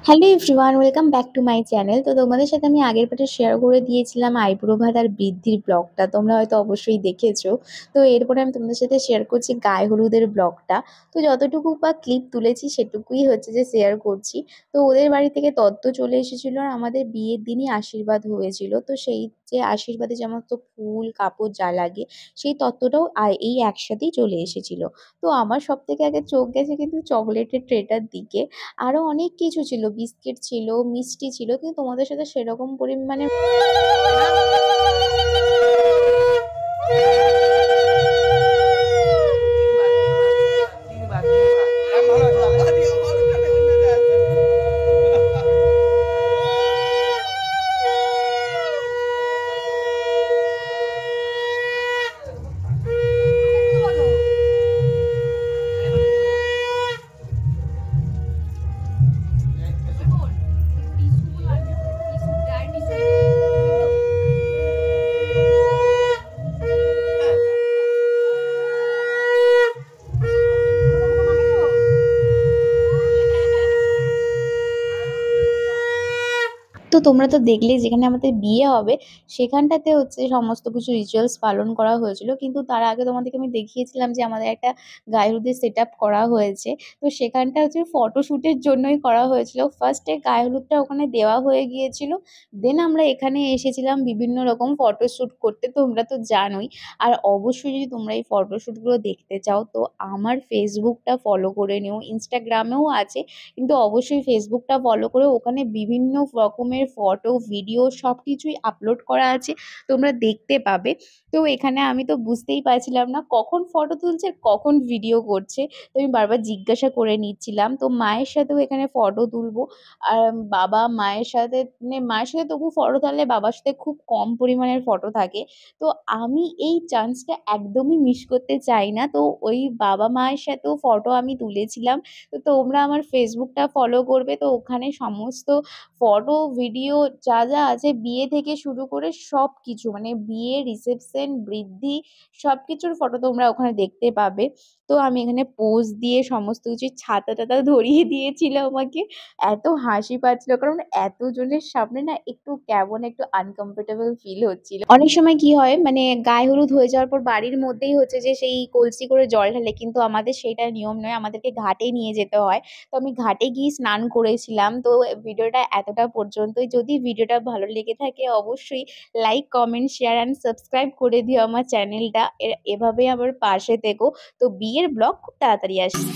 Hello everyone, welcome back to my channel. তো তোমাদের সাথে আমি আগের পার্টে শেয়ার করে দিয়েছিলাম আইব্রো ভাতার বৃদ্ধির ব্লগটা, তোমরা হয়তো অবশ্যই দেখেছো। তো এরপরে আমি তোমাদের সাথে শেয়ার করছি গায়ে হলুদের ব্লগটা। তো যতটুকু বা ক্লিপ তুলেছি সেটুকুই হচ্ছে যে শেয়ার করছি। তো ওদের বাড়ি থেকে তত্ত্ব চলে এসেছিলো আর আমাদের বিয়ের দিনই আশীর্বাদ হয়েছিল। তো সেই যে আশীর্বাদে যেমন তো ফুল কাপড় যা লাগে সেই তত্ত্বটাও এই একসাথেই চলে এসেছিলো। তো আমার সব থেকে আগে চোখ গেছে কিন্তু চকলেটের ট্রেটার দিকে। আরো অনেক কিছু ছিল, বিস্কিট ছিল, মিষ্টি ছিল, কিন্তু তোমাদের সাথে সেরকম পরিমাণে তো তোমরা তো দেখলে যেখানে আমাদের বিয়ে হবে সেখানটাতে হচ্ছে সমস্ত কিছু রিচুয়ালস পালন করা হয়েছিল, কিন্তু তার আগে তোমাদেরকে আমি দেখিয়েছিলাম যে আমাদের একটা গায়ে হলুদের সেট আপ করা হয়েছে। তো সেখানটা হচ্ছে ফটোশ্যুটের জন্যই করা হয়েছিল। ফার্স্টে গায়ে হলুদটা ওখানে দেওয়া হয়ে গিয়েছিল, দেন আমরা এখানে এসেছিলাম বিভিন্ন রকম ফটোশ্যুট করতে, তোমরা তো জানোই। আর অবশ্যই যদি তোমরা এই ফটোশ্যুটগুলো দেখতে চাও তো আমার ফেসবুকটা ফলো করে নিও, ইনস্টাগ্রামেও আছে, কিন্তু অবশ্যই ফেসবুকটা ফলো করে ওখানে বিভিন্ন রকমের ফটো ভিডিও সব কিছুই আপলোড করা আছে, তোমরা দেখতে পাবে। তো এখানে আমি তো বুঝতেই পারছিলাম না কখন ফটো তুলছে কখন ভিডিও করছে, তো আমি বারবার জিজ্ঞাসা করে নিচ্ছিলাম। তো মায়ের সাথেও এখানে ফটো তুলবো, আর বাবা মায়ের সাথে মানে মায়ের সাথে তবু ফটো তুললে বাবার সাথে খুব কম পরিমাণের ফটো থাকে। তো আমি এই চান্সটা একদমই মিস করতে চাই না, তো ওই বাবা মায়ের সাথেও ফটো আমি তুলেছিলাম। তো তোমরা আমার ফেসবুকটা ফলো করবে, তো ওখানে সমস্ত ফটো ভিডিও যা যা আছে বিয়ে থেকে শুরু করে সব কিছু মানে বিয়ে রিসেপশন বৃদ্ধি সব কিছুর ফটো তোমরা ওখানে দেখতে পাবে। তো আমি এখানে পোজ দিয়ে সমস্ত কিছু ছাতা টাতা ধরিয়ে দিয়েছিল আমাকে। এত হাসি পাচ্ছিল কারণ এতজনের সামনে না একটু কেমন একটু আনকমফোর্টেবল ফিল হচ্ছিল। অনেক সময় কি হয় মানে গায়ে হলুদ হয়ে যাওয়ার পর বাড়ির মধ্যেই হচ্ছে যে সেই কলসি করে জল ঢালে, কিন্তু আমাদের সেইটা নিয়ম নয়, আমাদেরকে ঘাটে নিয়ে যেতে হয়। তো আমি ঘাটে গিয়ে স্নান করেছিলাম। তো ভিডিওটা এতটা পর্যন্তই। যদি ভিডিওটা ভালো লেগে থাকে অবশ্যই like comment share and subscribe করে দিও আমার চ্যানেলটা। এভাবে আমার পাশে থেকো। তো বিয়ের ব্লগ খুব তাড়াতাড়ি আসছে।